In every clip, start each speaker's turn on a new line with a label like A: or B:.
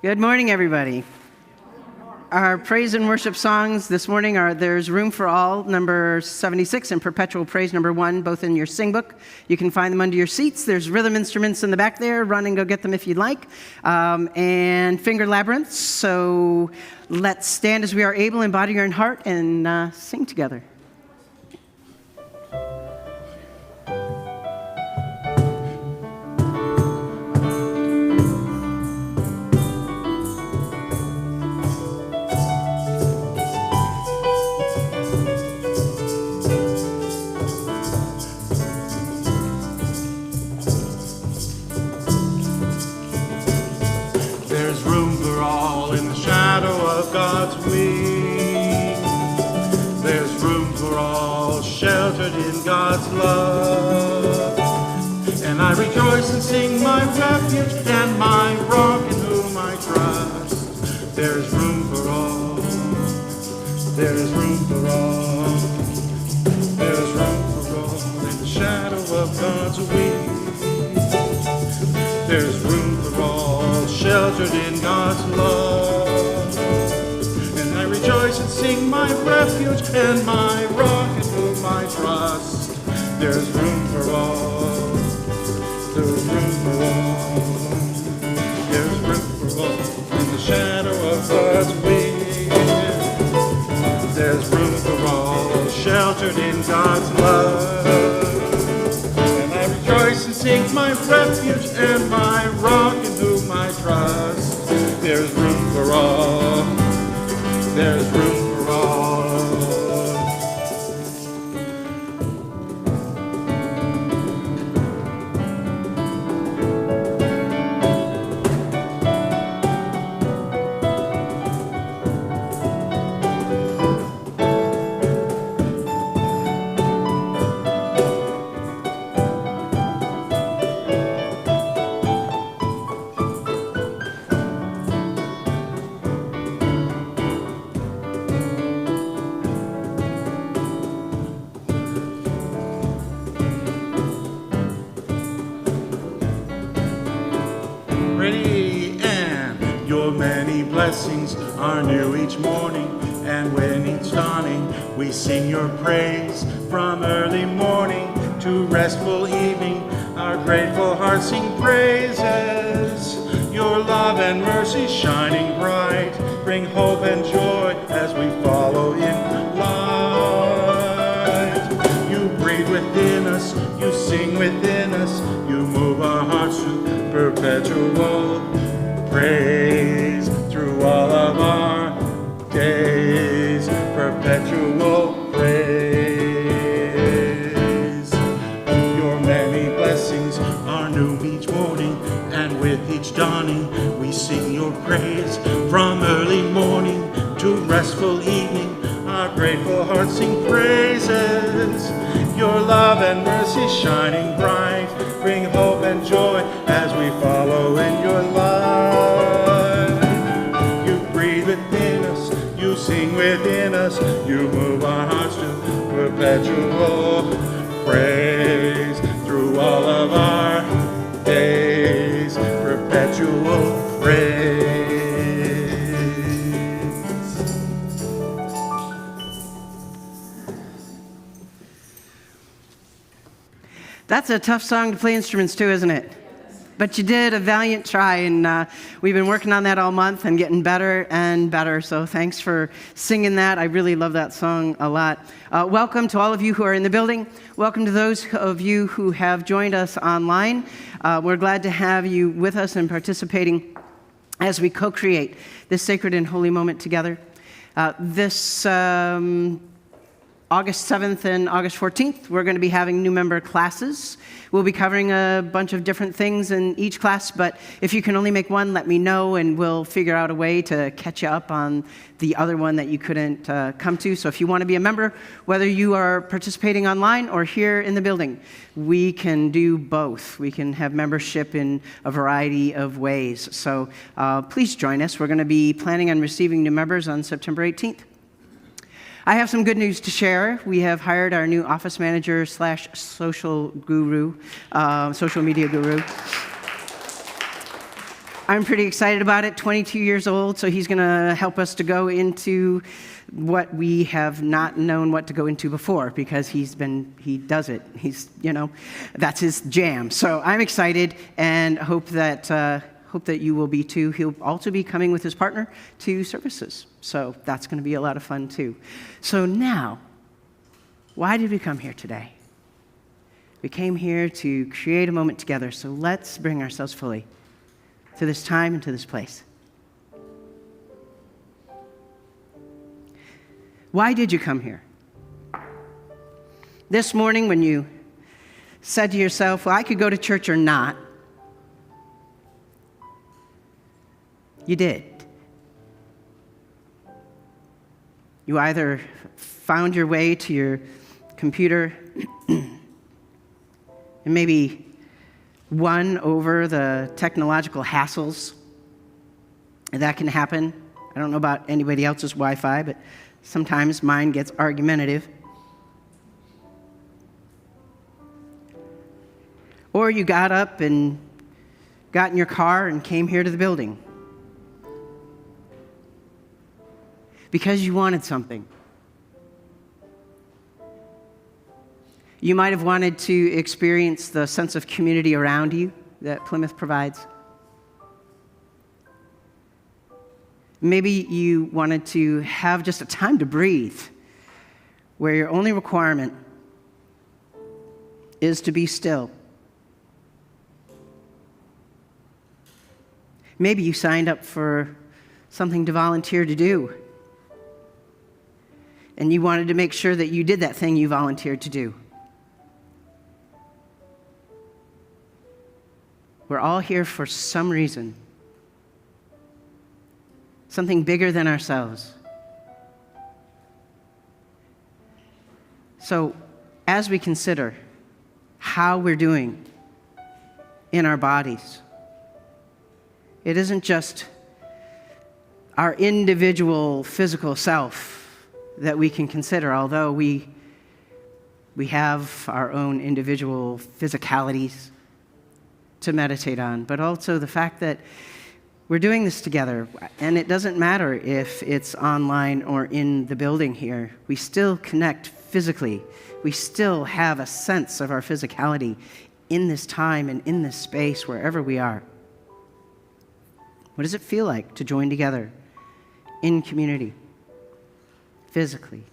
A: Good morning, everybody. Our praise and worship songs this morning are There's Room for All, number 76, and Perpetual Praise, number 1, both in your sing book. You can find them under your seats. There's rhythm instruments in the back there. Run and go get them if you'd like. And finger labyrinths. So let's stand as we are able in body and heart and sing together.
B: In God's love, and I rejoice and sing my refuge and my rock in whom I trust. There's room for all. There's room for all. There's room for all in the shadow of God's wings. There's room for all sheltered in God's love, and I rejoice and sing my refuge and my rock in whom I trust. There's room for all. There's room for all. There's room for all in the shadow of God's wings. There's room for all sheltered in God's love. And I rejoice and sing my refuge and my rock in whom I trust. There's room for all. There's room for all. Blessings are new each morning, and when it's dawning, we sing your praise. From early morning to restful evening, our grateful hearts sing praises. Your love and mercy shining bright, bring hope and joy as we follow in light. You breathe within us, you sing within us, you move our hearts to perpetual praise. Through all of our days, perpetual praise. Your many blessings are new each morning, and with each dawning we sing your praise. From early morning to restful evening, our grateful hearts sing praises. Your love and mercy shining bright, bring hope and joy as we follow in your light. Within us, you sing within us, you move our hearts to perpetual praise. Through all of our days, perpetual praise.
A: That's a tough song to play instruments to, isn't it? But you did a valiant try, and we've been working on that all month and getting better and better, so thanks for singing that. I really love that song a lot. Welcome to all of you who are in the building. Welcome to those of you who have joined us online. We're glad to have you with us and participating as we co-create this sacred and holy moment together. This August 7th and August 14th, we're going to be having new member classes. We'll be covering a bunch of different things in each class, but if you can only make one, let me know, and we'll figure out a way to catch you up on the other one that you couldn't come to. So if you want to be a member, whether you are participating online or here in the building, we can do both. We can have membership in a variety of ways. So please join us. We're going to be planning on receiving new members on September 18th. I have some good news to share. We have hired our new office manager / social media guru. I'm pretty excited about it. 22 years old, so he's going to help us to go into what we have not known what to go into before, because he does it. That's his jam. So I'm excited and hope that you will be too. He'll also be coming with his partner to services. So that's going to be a lot of fun too. So now, why did we come here today? We came here to create a moment together. So let's bring ourselves fully to this time and to this place. Why did you come here? This morning when you said to yourself, well, I could go to church or not, you did. You either found your way to your computer and maybe won over the technological hassles that can happen. I don't know about anybody else's Wi-Fi, but sometimes mine gets argumentative. Or you got up and got in your car and came here to the building because you wanted something. You might have wanted to experience the sense of community around you that Plymouth provides. Maybe you wanted to have just a time to breathe, where your only requirement is to be still. Maybe you signed up for something to volunteer to do, and you wanted to make sure that you did that thing you volunteered to do. We're all here for some reason, something bigger than ourselves. So, as we consider how we're doing in our bodies, it isn't just our individual physical self that we can consider, although we have our own individual physicalities to meditate on, but also the fact that we're doing this together, and it doesn't matter if it's online or in the building here. We still connect physically. We still have a sense of our physicality in this time and in this space, wherever we are. What does it feel like to join together in community, physically?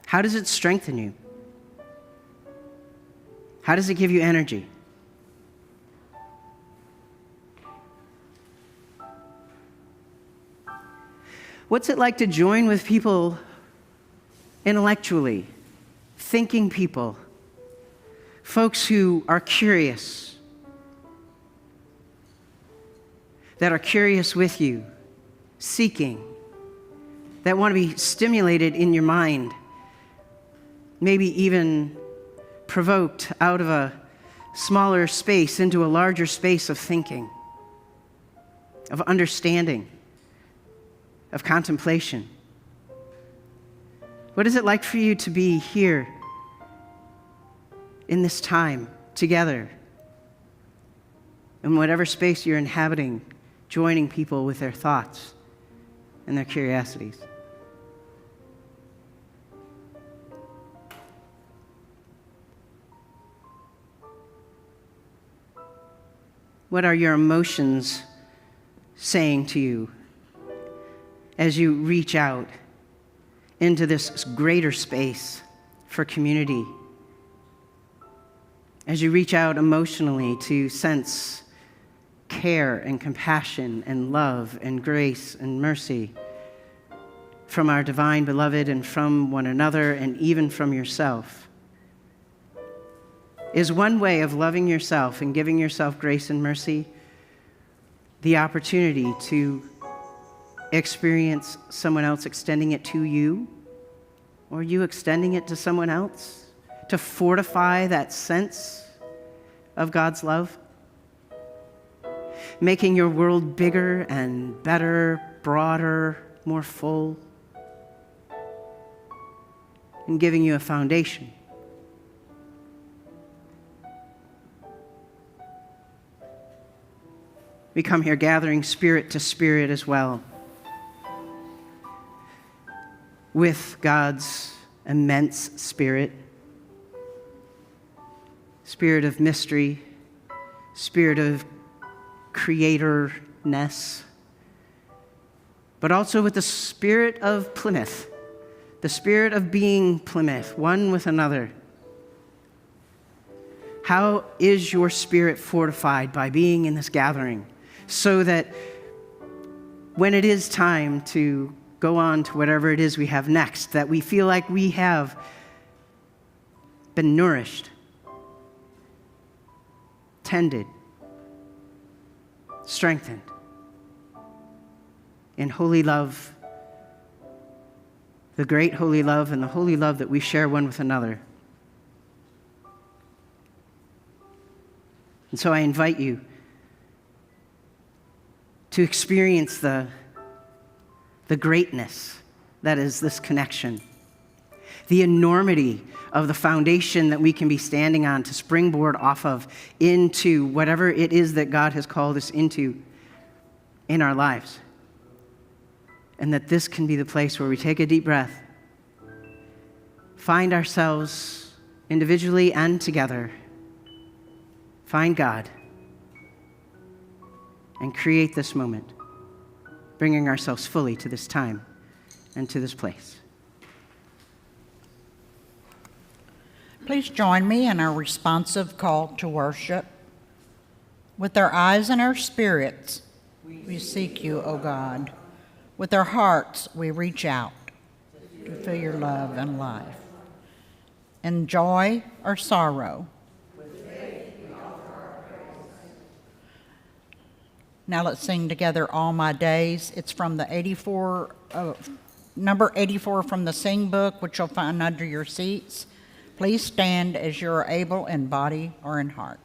A: How does it strengthen you? How does it give you energy? What's it like to join with people intellectually, thinking people, folks who are curious, that are curious with you, seeking, that want to be stimulated in your mind, maybe even provoked out of a smaller space into a larger space of thinking, of understanding, of contemplation? What is it like for you to be here in this time together, in whatever space you're inhabiting, joining people with their thoughts and their curiosities? What are your emotions saying to you as you reach out into this greater space for community? As you reach out emotionally to sense care and compassion and love and grace and mercy from our divine beloved and from one another and even from yourself. Is one way of loving yourself and giving yourself grace and mercy the opportunity to experience someone else extending it to you, or you extending it to someone else, to fortify that sense of God's love? Making your world bigger and better, broader, more full, and giving you a foundation We come here gathering spirit to spirit as well, with God's immense spirit, spirit of mystery, spirit of creatorness, but also with the spirit of Plymouth, the spirit of being Plymouth, one with another. How is your spirit fortified by being in this gathering, so that when it is time to go on to whatever it is we have next, that we feel like we have been nourished, tended, strengthened in holy love, the great holy love and the holy love that we share one with another. And so I invite you to experience the greatness that is this connection, the enormity of the foundation that we can be standing on to springboard off of into whatever it is that God has called us into in our lives. And that this can be the place where we take a deep breath, find ourselves individually and together, find God, and create this moment, bringing ourselves fully to this time and to this place.
C: Please join me in our responsive call to worship. With our eyes and our spirits, we seek you, O God. With our hearts, we reach out to feel your love and life. In joy or sorrow. Now let's sing together All My Days. It's from the number 84 from the Sing Book, which you'll find under your seats. Please stand as you are able in body or in heart.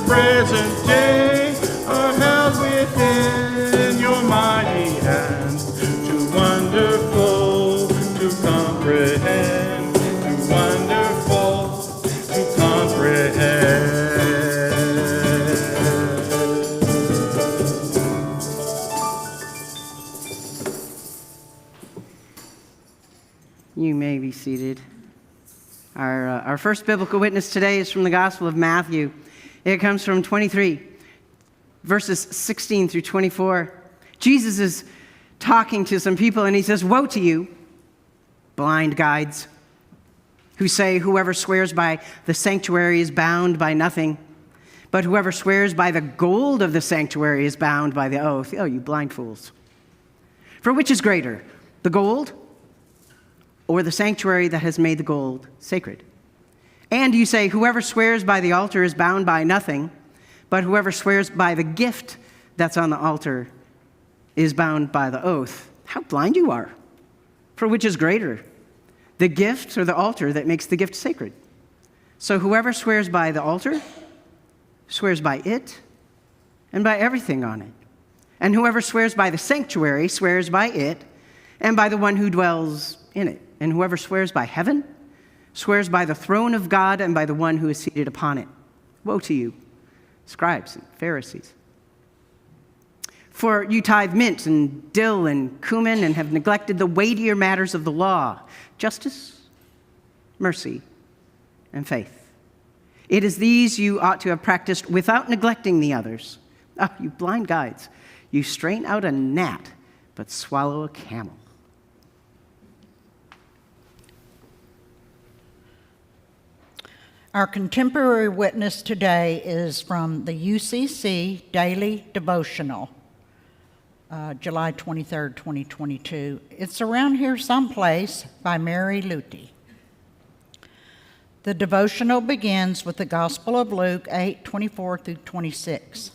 B: Present day are held within your mighty hands, too wonderful to comprehend, too wonderful to comprehend.
A: You may be seated. Our first biblical witness today is from the Gospel of Matthew. It comes from 23, verses 16 through 24. Jesus is talking to some people, and he says, "Woe to you, blind guides, who say, 'Whoever swears by the sanctuary is bound by nothing, but whoever swears by the gold of the sanctuary is bound by the oath.' Oh, you blind fools. For which is greater, the gold or the sanctuary that has made the gold sacred? And you say, 'Whoever swears by the altar is bound by nothing, but whoever swears by the gift that's on the altar is bound by the oath.' How blind you are! For which is greater, the gift or the altar that makes the gift sacred? So whoever swears by the altar swears by it and by everything on it. And whoever swears by the sanctuary swears by it and by the one who dwells in it. And whoever swears by heaven swears by the throne of God and by the one who is seated upon it. Woe to you, scribes and Pharisees! For you tithe mint and dill and cumin and have neglected the weightier matters of the law, justice mercy, and faith. It is these you ought to have practiced without neglecting the others. Oh, you blind guides, you strain out a gnat, but swallow a camel.
C: Our contemporary witness today is from the UCC Daily Devotional, July 23rd, 2022. It's around here someplace by Mary Luty. The devotional begins with the Gospel of Luke 8:24 through 26.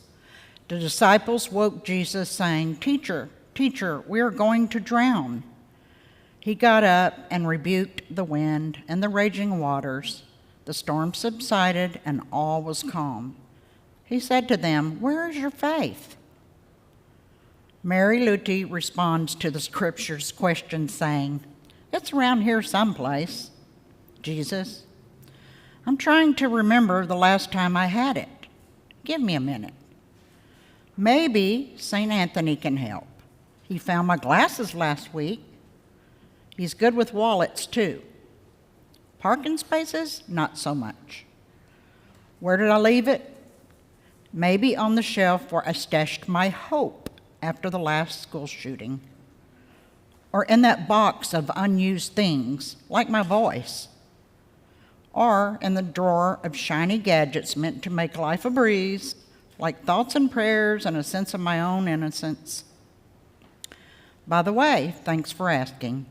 C: The disciples woke Jesus saying, "Teacher, teacher, we are going to drown." He got up and rebuked the wind and the raging waters. The storm subsided and all was calm. He said to them, "Where is your faith?" Mary Luty responds to the scripture's question saying, "It's around here someplace, Jesus. I'm trying to remember the last time I had it. Give me a minute. Maybe St. Anthony can help. He found my glasses last week. He's good with wallets too. Parking spaces, not so much. Where did I leave it? Maybe on the shelf where I stashed my hope after the last school shooting. Or in that box of unused things, like my voice. Or in the drawer of shiny gadgets meant to make life a breeze, like thoughts and prayers and a sense of my own innocence. By the way, thanks for asking.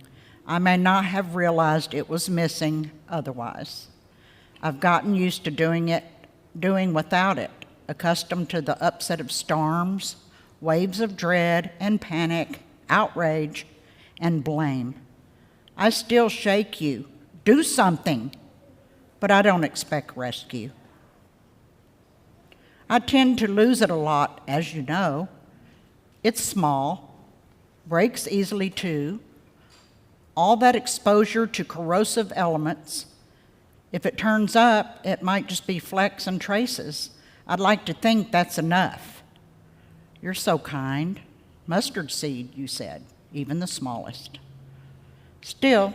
C: I may not have realized it was missing otherwise. I've gotten used to doing without it, accustomed to the upset of storms, waves of dread and panic, outrage and blame. I still shake you. Do something, but I don't expect rescue. I tend to lose it a lot, as you know. It's small, breaks easily too. All that exposure to corrosive elements. If it turns up, it might just be flecks and traces. I'd like to think that's enough. You're so kind. Mustard seed, you said, even the smallest. Still,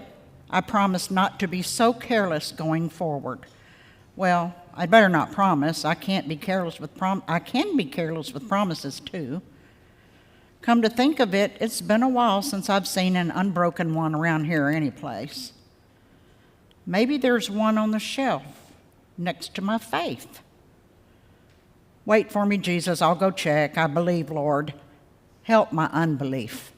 C: I promise not to be so careless going forward. Well, I'd better not promise. I can be careless with promises too. Come to think of it, it's been a while since I've seen an unbroken one around here anyplace. Maybe there's one on the shelf next to my faith. Wait for me, Jesus, I'll go check. I believe, Lord. Help my unbelief.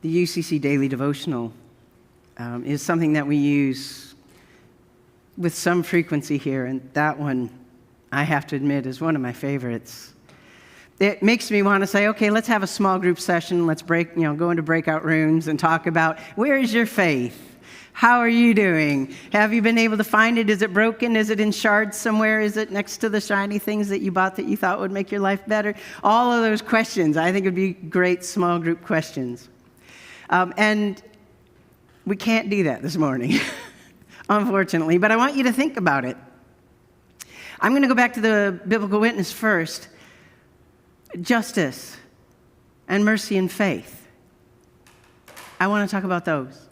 A: The UCC Daily Devotional is something that we use with some frequency here, and that one, I have to admit, is one of my favorites. It makes me want to say, okay, let's have a small group session. Let's go into breakout rooms and talk about, where is your faith? How are you doing? Have you been able to find it? Is it broken? Is it in shards somewhere? Is it next to the shiny things that you bought that you thought would make your life better? All of those questions, I think would be great small group questions. And we can't do that this morning, unfortunately, but I want you to think about it. I'm going to go back to the biblical witness first. Justice and mercy and faith. I want to talk about those.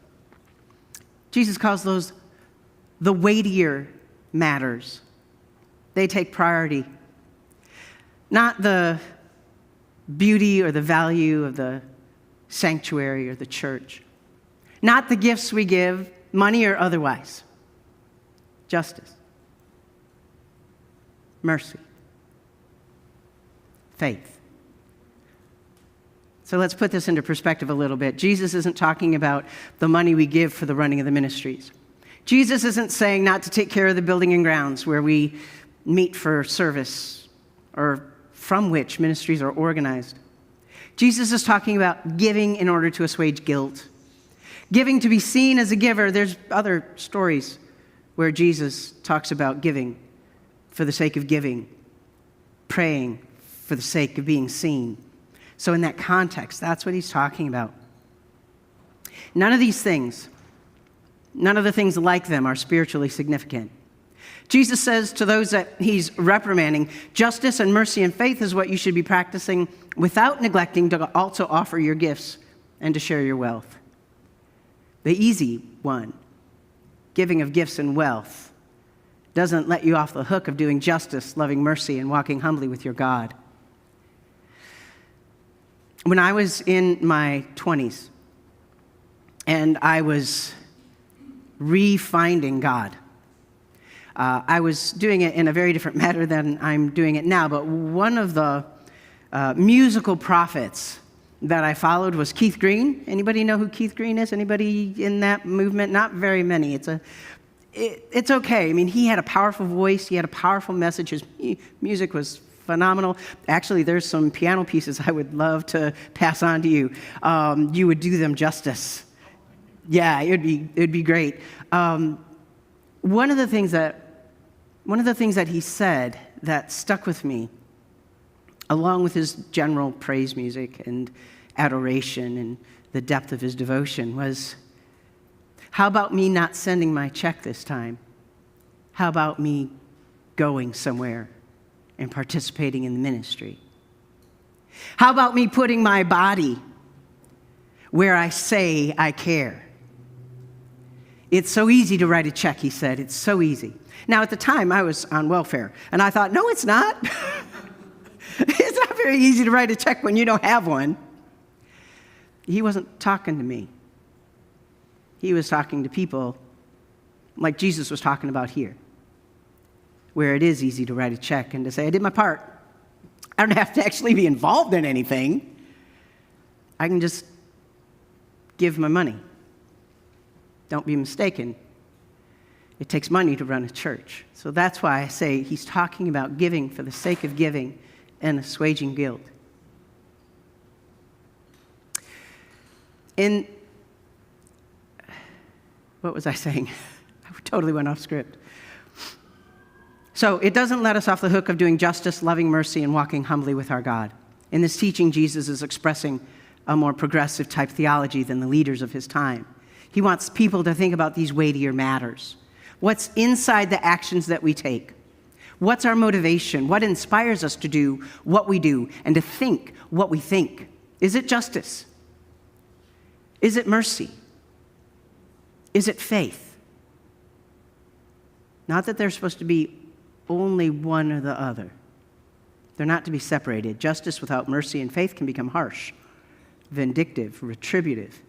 A: Jesus calls those the weightier matters. They take priority. Not the beauty or the value of the sanctuary or the church. Not the gifts we give, money or otherwise. Justice. Mercy. Faith. So let's put this into perspective a little bit. Jesus isn't talking about the money we give for the running of the ministries. Jesus isn't saying not to take care of the building and grounds where we meet for service or from which ministries are organized. Jesus is talking about giving in order to assuage guilt. Giving to be seen as a giver. There's other stories where Jesus talks about giving for the sake of giving, praying for the sake of being seen. So in that context, that's what he's talking about. None of these things, none of the things like them are spiritually significant. Jesus says to those that he's reprimanding, justice and mercy and faith is what you should be practicing without neglecting to also offer your gifts and to share your wealth. The easy one, giving of gifts and wealth, doesn't let you off the hook of doing justice, loving mercy, and walking humbly with your God. When I was in my 20s and I was refinding God, I was doing it in a very different manner than I'm doing it now, but one of the musical prophets that I followed was Keith Green. Anybody know who Keith Green is? Anybody in that movement? Not very many. It's okay. I mean, he had a powerful voice. He had a powerful message. His music was phenomenal. Actually, there's some piano pieces I would love to pass on to you. You would do them justice. Yeah, it'd be great. One of the things that he said that stuck with me, along with his general praise music and adoration and the depth of his devotion, was, how about me not sending my check this time? How about me going somewhere and participating in the ministry? How about me putting my body where I say I care? It's so easy to write a check, he said. It's so easy. Now, at the time, I was on welfare, and I thought, no, it's not. It's not very easy to write a check when you don't have one. He wasn't talking to me. He was talking to people like Jesus was talking about here, where it is easy to write a check and to say, I did my part. I don't have to actually be involved in anything. I can just give my money. Don't be mistaken. It takes money to run a church. So that's why I say he's talking about giving for the sake of giving and assuaging guilt. What was I saying? I totally went off script. So it doesn't let us off the hook of doing justice, loving mercy, and walking humbly with our God. In this teaching, Jesus is expressing a more progressive type theology than the leaders of his time. He wants people to think about these weightier matters. What's inside the actions that we take? What's our motivation? What inspires us to do what we do and to think what we think? Is it justice? Is it mercy? Is it faith? Not that they're supposed to be only one or the other. They're not to be separated. Justice without mercy and faith can become harsh, vindictive, retributive.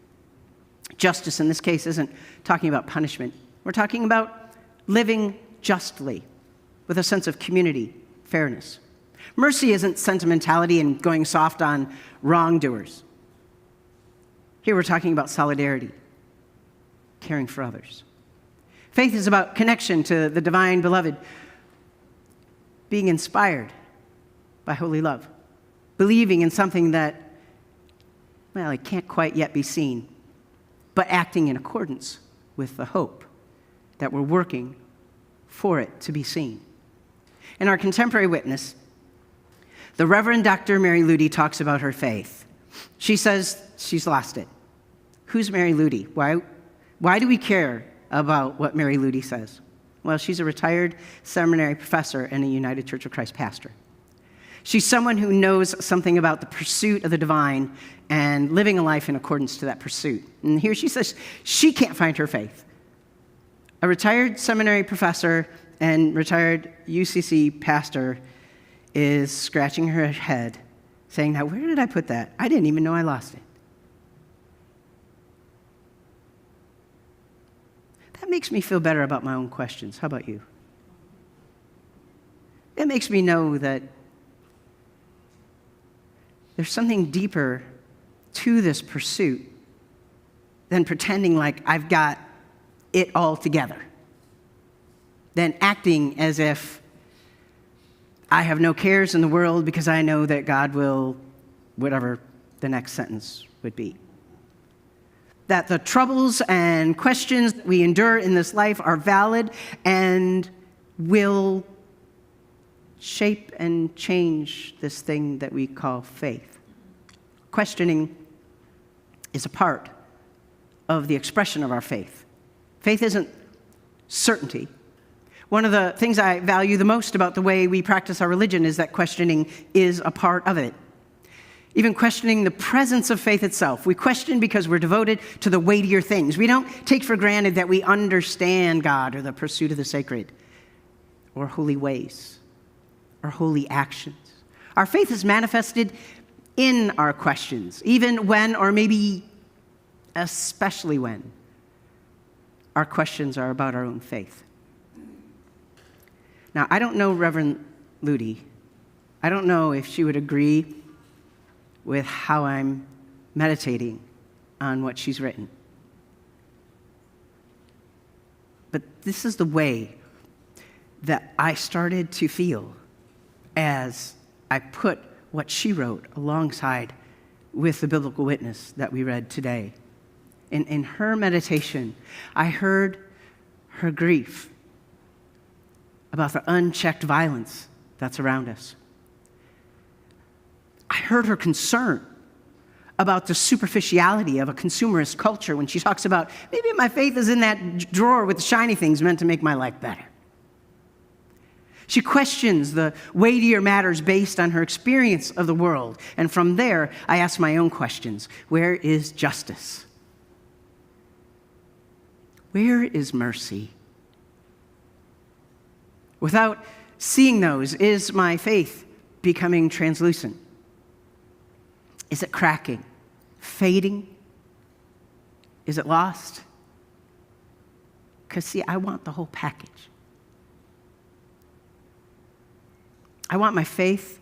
A: Justice in this case isn't talking about punishment. We're talking about living justly with a sense of community, fairness. Mercy isn't sentimentality and going soft on wrongdoers. Here we're talking about solidarity, caring for others. Faith is about connection to the divine beloved, being inspired by holy love, believing in something that, well, it can't quite yet be seen, but acting in accordance with the hope that we're working for it to be seen. In our contemporary witness, the Reverend Dr. Mary Ludy talks about her faith. She says she's lost it. Who's Mary Ludy? Why do we care about what Mary Ludy says? Well, she's a retired seminary professor and a United Church of Christ pastor. She's someone who knows something about the pursuit of the divine and living a life in accordance to that pursuit. And here she says she can't find her faith. A retired seminary professor and retired UCC pastor is scratching her head, saying, now, where did I put that? I didn't even know I lost it. That makes me feel better about my own questions. How about you? It makes me know that there's something deeper to this pursuit than pretending like I've got it all together, than acting as if I have no cares in the world because I know that God will, whatever the next sentence would be. That the troubles and questions that we endure in this life are valid and will shape and change this thing that we call faith. Questioning is a part of the expression of our faith. Faith isn't certainty. One of the things I value the most about the way we practice our religion is that questioning is a part of it. even questioning the presence of faith itself. We question because we're devoted to the weightier things. We don't take for granted that we understand God or the pursuit of the sacred or holy ways or holy actions. Our faith is manifested in our questions, even when, or maybe especially when, our questions are about our own faith. Now, I don't know Reverend Ludi. I don't know if she would agree with how I'm meditating on what she's written. But this is the way that I started to feel as I put what she wrote alongside with the biblical witness that we read today. In her meditation, I heard her grief about the unchecked violence that's around us. I heard her concern about the superficiality of a consumerist culture when she talks about, maybe my faith is in that drawer with the shiny things meant to make my life better. She questions the weightier matters based on her experience of the world. And from there, I ask my own questions. Where is justice? Where is mercy? Without seeing those, is my faith becoming translucent? Is it cracking, fading? Is it lost? Because, see, I want the whole package. I want my faith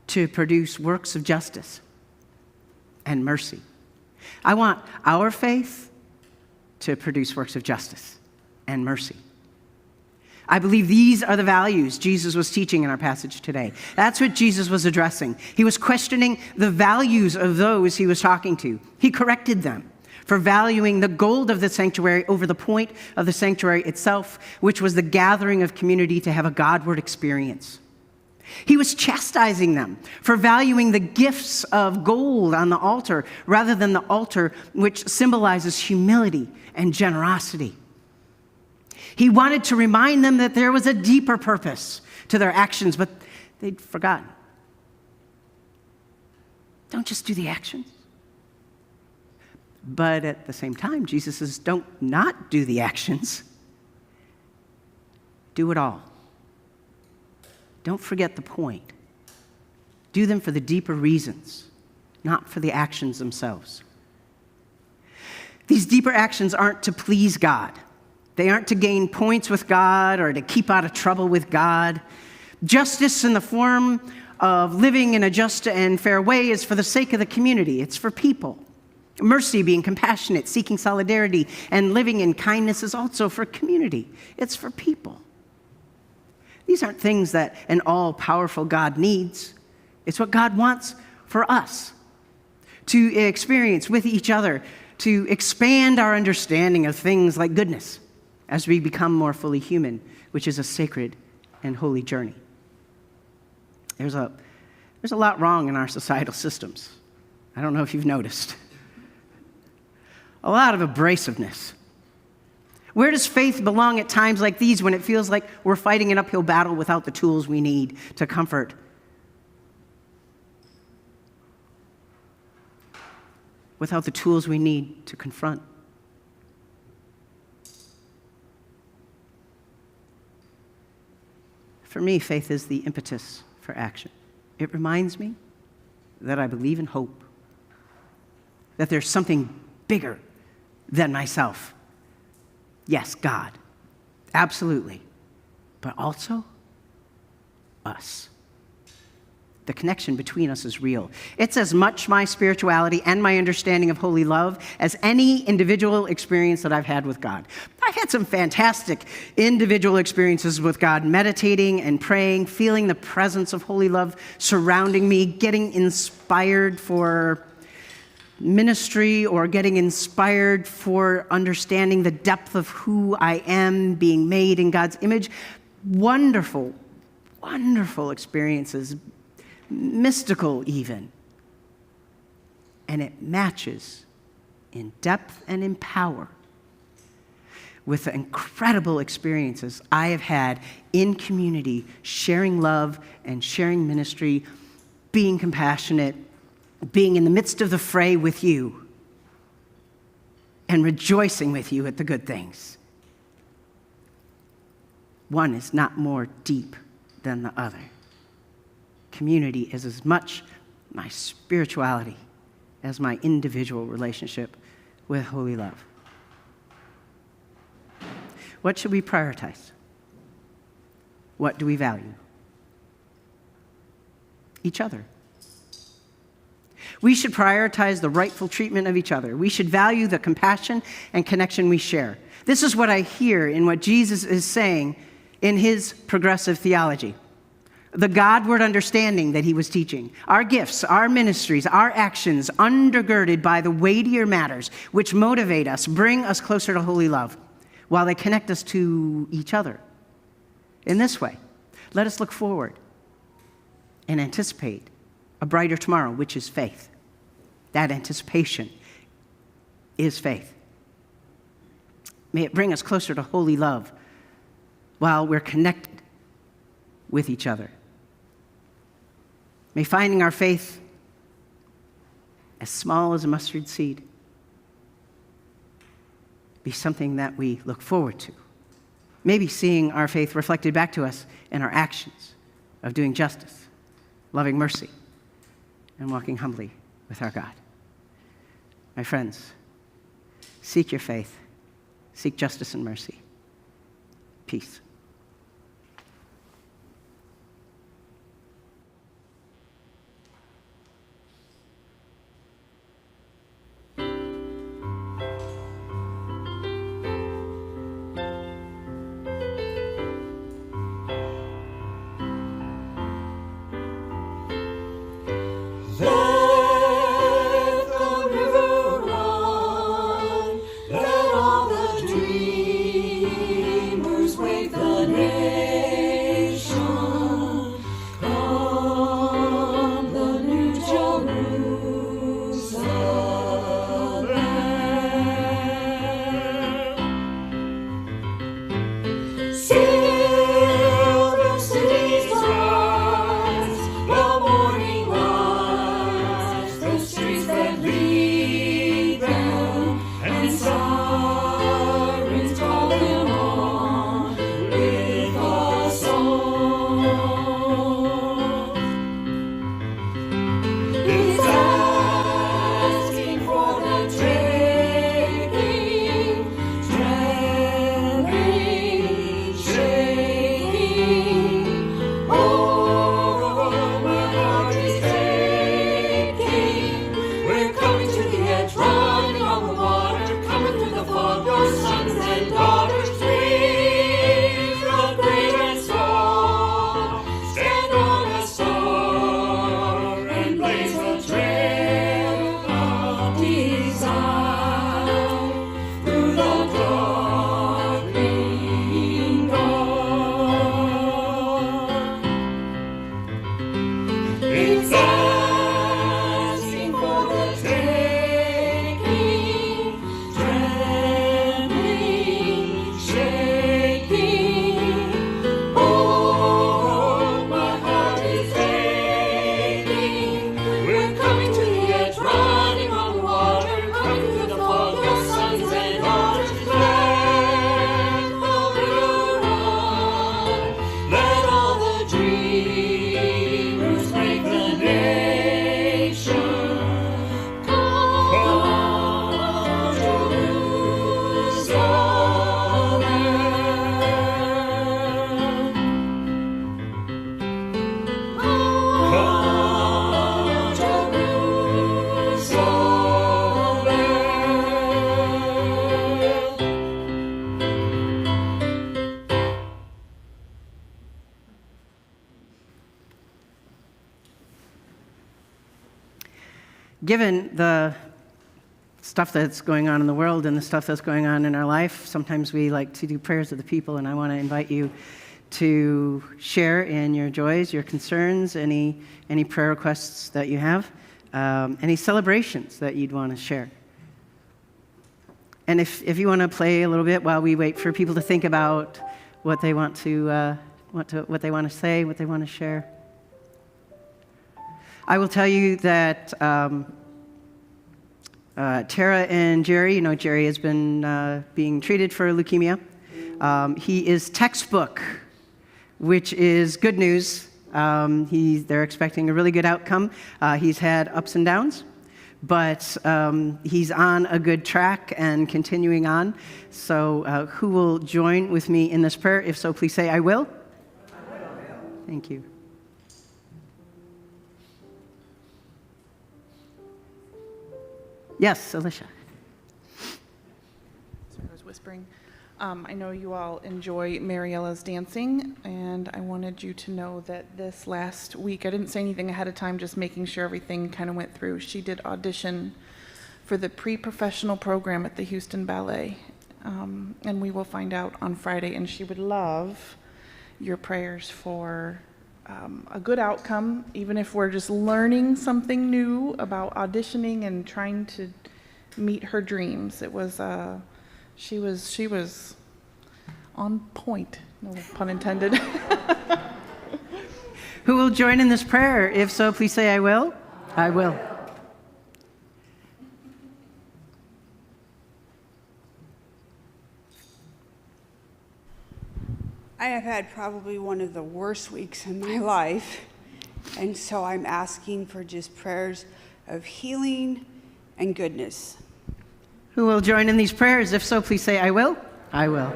A: to produce works of justice and mercy. I want our faith to produce works of justice and mercy. I believe these are the values Jesus was teaching in our passage today. That's what Jesus was addressing. He was questioning the values of those he was talking to. He corrected them for valuing the gold of the sanctuary over the point of the sanctuary itself, which was the gathering of community to have a Godward experience. He was chastising them for valuing the gifts of gold on the altar rather than the altar, which symbolizes humility and generosity. He wanted to remind them that there was a deeper purpose to their actions, but they'd forgotten. Don't just do the actions. But at the same time, Jesus says, don't not do the actions. Do it all. Don't forget the point. Do them for the deeper reasons, not for the actions themselves. These deeper actions aren't to please God. They aren't to gain points with God or to keep out of trouble with God. Justice in the form of living in a just and fair way is for the sake of the community. It's for people. Mercy, being compassionate, seeking solidarity, and living in kindness is also for community. It's for people. These aren't things that an all-powerful God needs. It's what God wants for us to experience with each other, to expand our understanding of things like goodness as we become more fully human, which is a sacred and holy journey. There's a lot wrong in our societal systems. I don't know if you've noticed. A lot of abrasiveness. Where does faith belong at times like these when it feels like we're fighting an uphill battle without the tools we need to comfort? Without the tools we need to confront? For me, faith is the impetus for action. It reminds me that I believe in hope, that there's something bigger than myself. Yes, God, absolutely, but also us. The connection between us is real. It's as much my spirituality and my understanding of holy love as any individual experience that I've had with God. I've had some fantastic individual experiences with God, meditating and praying, feeling the presence of holy love surrounding me, getting inspired for ministry or getting inspired for understanding the depth of who I am, being made in God's image. Wonderful, wonderful experiences, mystical even. And it matches in depth and in power with the incredible experiences I have had in community, sharing love and sharing ministry, being compassionate, being in the midst of the fray with you and rejoicing with you at the good things. One is not more deep than the other. Community is as much my spirituality as my individual relationship with holy love. What should we prioritize? What do we value? Each other. We should prioritize the rightful treatment of each other. We should value the compassion and connection we share. This is what I hear in what Jesus is saying in his progressive theology. The Godward understanding that he was teaching. Our gifts, our ministries, our actions undergirded by the weightier matters which motivate us, bring us closer to holy love, while they connect us to each other. In this way, let us look forward and anticipate a brighter tomorrow, which is faith. That anticipation is faith. May it bring us closer to holy love while we're connected with each other. May finding our faith as small as a mustard seed be something that we look forward to. Maybe seeing our faith reflected back to us in our actions of doing justice, loving mercy, and walking humbly with our God. My friends, seek your faith, seek justice and mercy. Peace. Given the stuff that's going on in the world and the stuff that's going on in our life, sometimes we like to do prayers of the people, and I want to invite you to share in your joys, your concerns, any prayer requests that you have, any celebrations that you'd want to share. And if you want to play a little bit while we wait for people to think about what they want to say, what they want to share. I will tell you that Tara and Jerry, Jerry has been being treated for leukemia. He is textbook, which is good news. They're expecting a really good outcome. He's had ups and downs, but he's on a good track and continuing on. So who will join with me in this prayer? If so, please say, I will. I will. Thank you. Yes, Alicia.
D: Sorry, I was whispering. I know you all enjoy Mariella's dancing, and I wanted you to know that this last week, I didn't say anything ahead of time, just making sure everything kind of went through. She did audition for the pre-professional program at the Houston Ballet, and we will find out on Friday, and she would love your prayers for a good outcome, even if we're just learning something new about auditioning and trying to meet her dreams. It was, she was on point, no pun intended.
A: Who will join in this prayer? If so, please say, I will. I will.
E: I have had probably one of the worst weeks in my life, and so I'm asking for just prayers of healing and goodness.
A: Who will join in these prayers? If so, please say, I will. I will.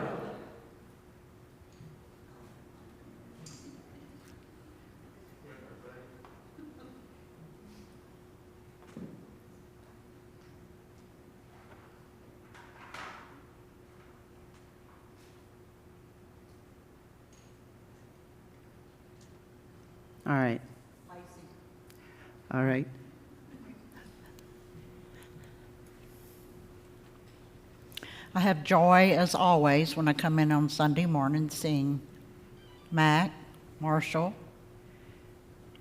A: All right. All right.
C: I have joy, as always, when I come in on Sunday morning seeing Mac, Marshall,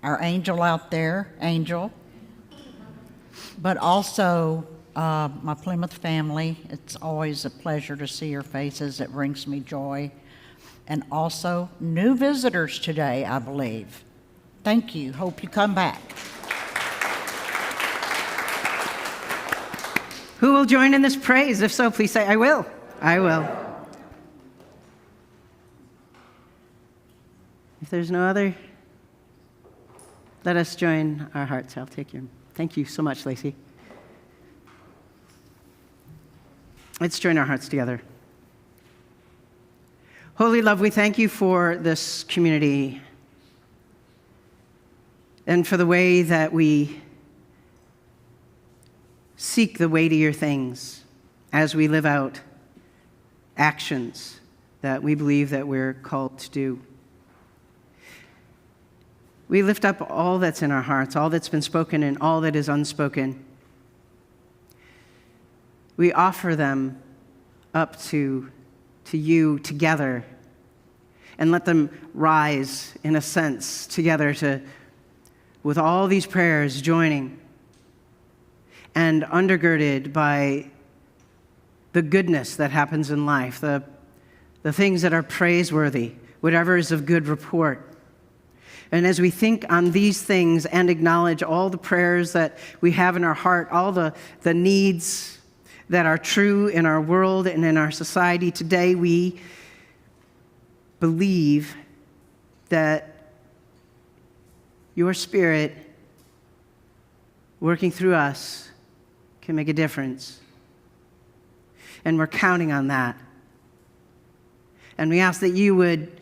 C: our angel out there, Angel, but also my Plymouth family. It's always a pleasure to see your faces. It brings me joy. And also new visitors today, I believe. Thank you. Hope you come back.
A: Who will join in this praise? If so, please say, I will. I will. If there's no other, let us join our hearts. I'll take your. Thank you so much, Lacey. Let's join our hearts together. Holy love, we thank you for this community and for the way that we seek the weightier things as we live out actions that we believe that we're called to do. We lift up all that's in our hearts, all that's been spoken and all that is unspoken. We offer them up to you together and let them rise, in a sense, together with all these prayers joining and undergirded by the goodness that happens in life, the things that are praiseworthy, whatever is of good report. And as we think on these things and acknowledge all the prayers that we have in our heart, all the needs that are true in our world and in our society today, we believe that your Spirit working through us can make a difference. And we're counting on that. And we ask that you would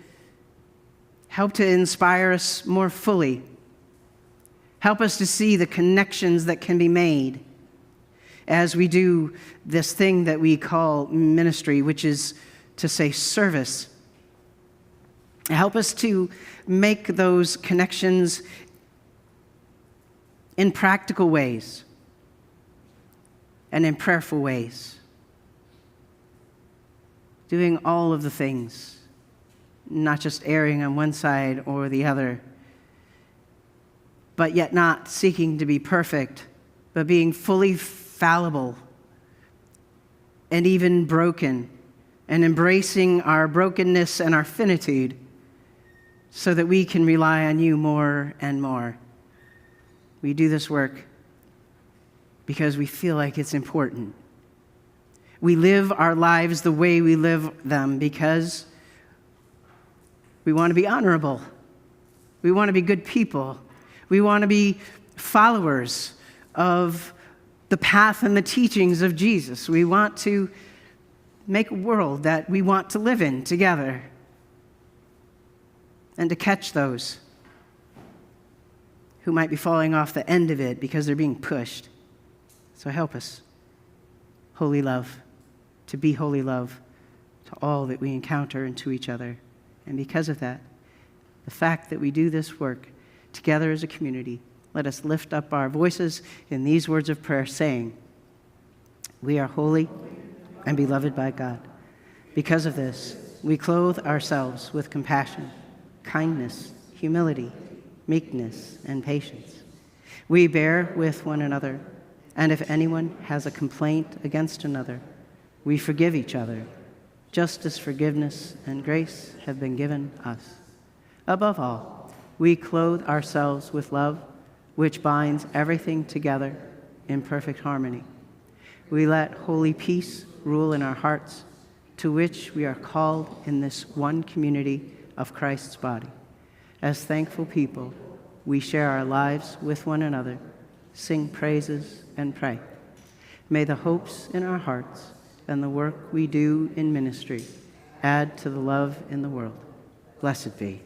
A: help to inspire us more fully. Help us to see the connections that can be made as we do this thing that we call ministry, which is to say service. Help us to make those connections in practical ways and in prayerful ways, doing all of the things, not just erring on one side or the other, but yet not seeking to be perfect, but being fully fallible and even broken, and embracing our brokenness and our finitude so that we can rely on you more and more. we do this work because we feel like it's important. We live our lives the way we live them because we want to be honorable. We want to be good people. We want to be followers of the path and the teachings of Jesus. We want to make a world that we want to live in together and to catch those who might be falling off the end of it because they're being pushed. So help us, holy love, to be holy love to all that we encounter and to each other. And because of that, the fact that we do this work together as a community, let us lift up our voices in these words of prayer, saying, "We are holy and beloved by God. Because of this, we clothe ourselves with compassion, kindness, humility, meekness, and patience. We bear with one another, and if anyone has a complaint against another, we forgive each other, just as forgiveness and grace have been given us. Above all, we clothe ourselves with love, which binds everything together in perfect harmony. We let holy peace rule in our hearts, to which we are called in this one community of Christ's body. As thankful people, we share our lives with one another, sing praises, and pray. May the hopes in our hearts and the work we do in ministry add to the love in the world. Blessed be."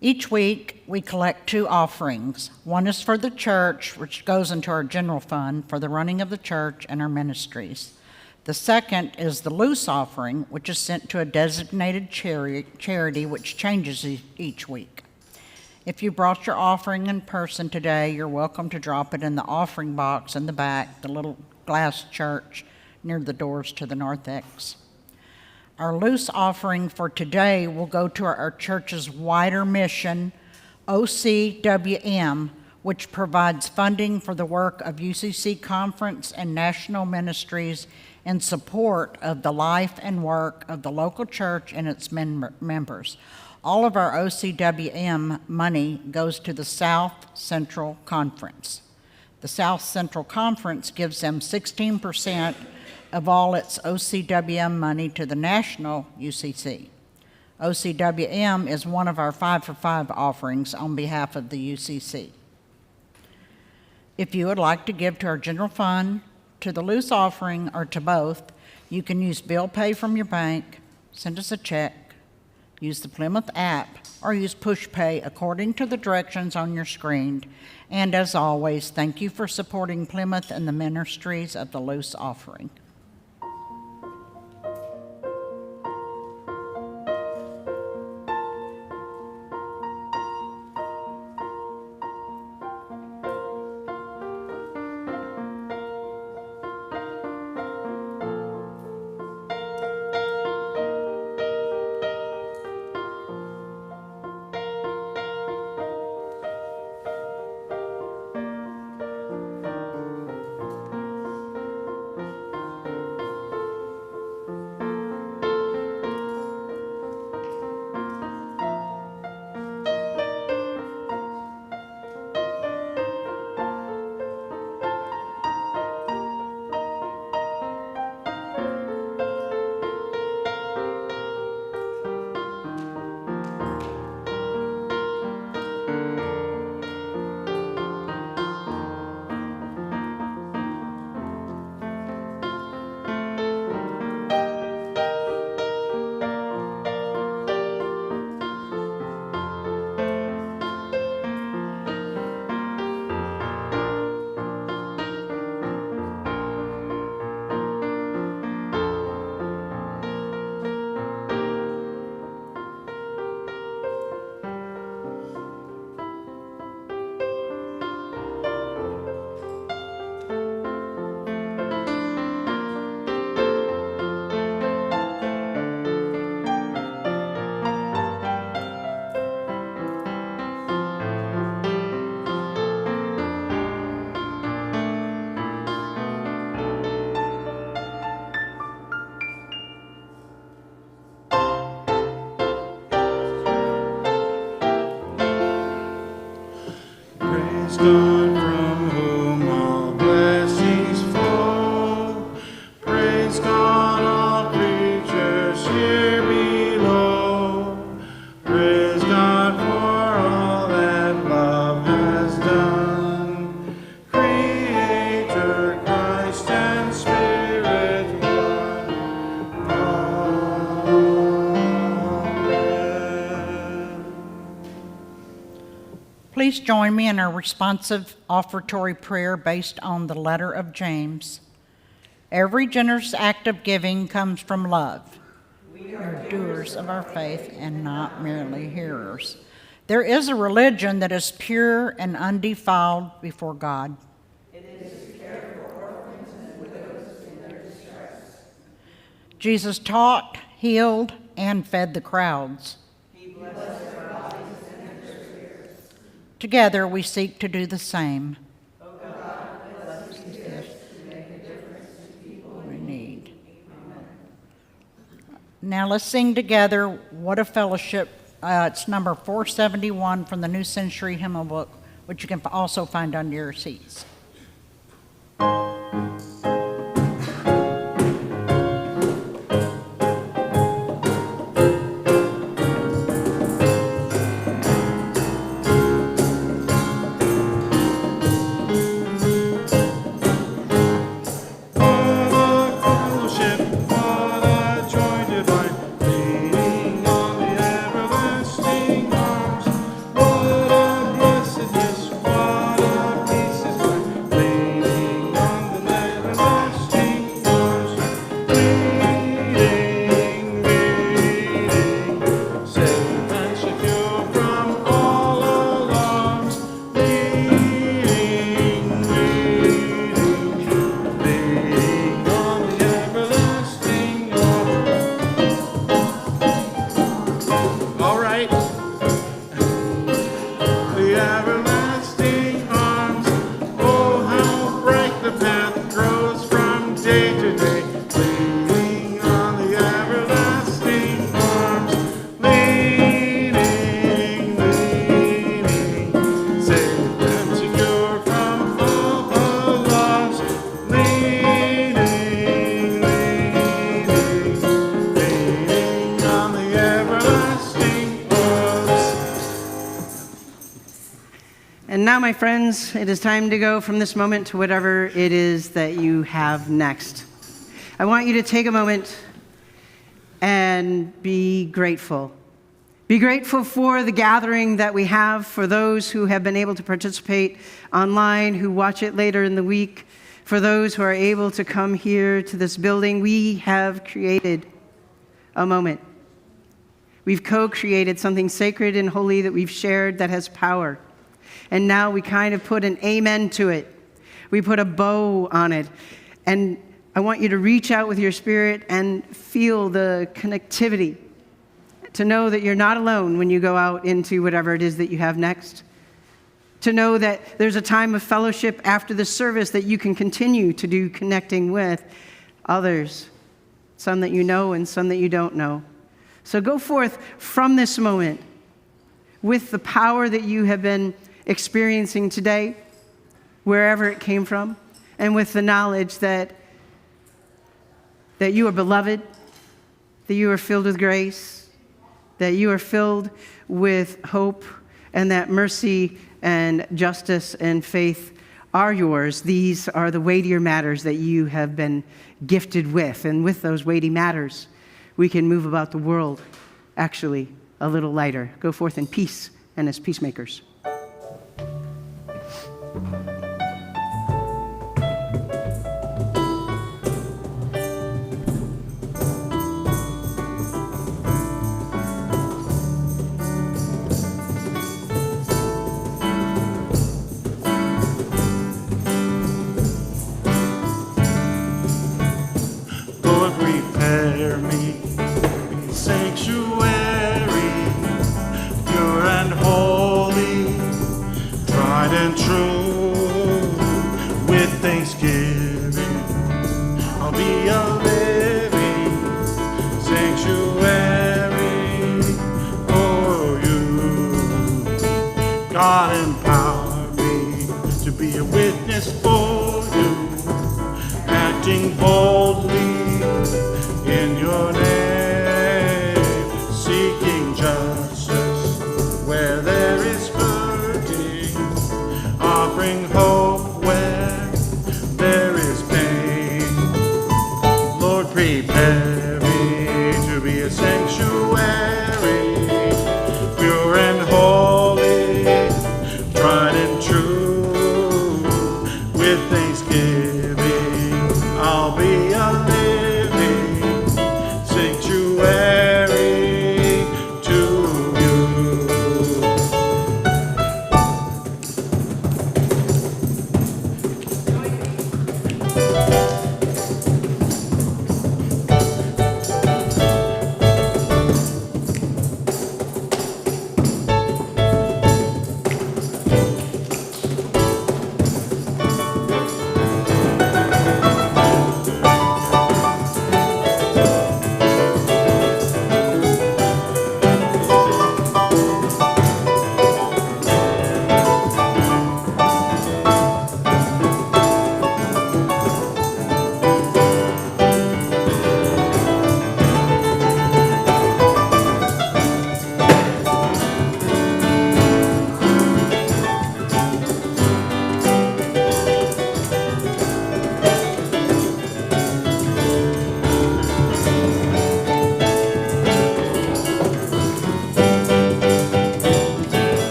C: Each week, we collect 2 offerings. One is for the church, which goes into our general fund for the running of the church and our ministries. The second is the loose offering, which is sent to a designated charity, which changes each week. If you brought your offering in person today, you're welcome to drop it in the offering box in the back, the little glass church near the doors to the narthex. Our loose offering for today will go to our church's wider mission, OCWM, which provides funding for the work of UCC Conference and national ministries in support of the life and work of the local church and its members. All of our OCWM money goes to the South Central Conference. The South Central Conference gives them 16% of all its OCWM money to the national UCC. OCWM is one of our 5 for 5 offerings on behalf of the UCC. If you would like to give to our general fund, to the loose offering, or to both, you can use bill pay from your bank, send us a check, use the Plymouth app, or use push pay according to the directions on your screen. And as always, thank you for supporting Plymouth and the ministries of the loose offering.
B: God from whom all blessings flow. Praise God, all creatures here below. Praise God for all that love has done. Creator, Christ, and Spirit one. Amen.
C: Please join me in our responsive offertory prayer based on the letter of James. Every generous act of giving comes from love. We are doers of our faith and not merely hearers. There is a religion that is pure and undefiled before God. It is to care for orphans and widows in their distress. Jesus taught, healed, and fed the crowds. He blessed their bodies and their spirits. Together we seek to do the same. Oh God, bless these gifts to make a difference to people in need. Amen. Now let's sing together What a Fellowship. It's number 471 from the New Century Hymnal Book, which you can also find under your seats.
A: And now, my friends, it is time to go from this moment to whatever it is that you have next. I want you to take a moment and be grateful. Be grateful for the gathering that we have, for those who have been able to participate online, who watch it later in the week, for those who are able to come here to this building. We have created a moment. We've co-created something sacred and holy that we've shared that has power. And now we kind of put an amen to it. We put a bow on it. And I want you to reach out with your spirit and feel the connectivity, to know that you're not alone when you go out into whatever it is that you have next. To know that there's a time of fellowship after the service that you can continue to do connecting with others, some that you know and some that you don't know. So go forth from this moment with the power that you have been experiencing today, wherever it came from, and with the knowledge that you are beloved, that you are filled with grace, that you are filled with hope, and that mercy and justice and faith are yours. These are the weightier matters that you have been gifted with, and with those weighty matters, we can move about the world actually a little lighter. Go forth in peace and as peacemakers.
B: Lord, prepare me a sanctuary, pure and holy, tried and true. With thanksgiving, I'll be a living sanctuary for you. God, empower me be a witness for you, acting boldly in your name, seeking justice where there is hurting, offering hope where there is pain. Lord, prepare me to be a sanctuary, pure and holy, tried and true. With thanksgiving, I'll be a living sanctuary to you.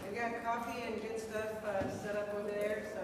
A: We got coffee and good stuff set up over there. So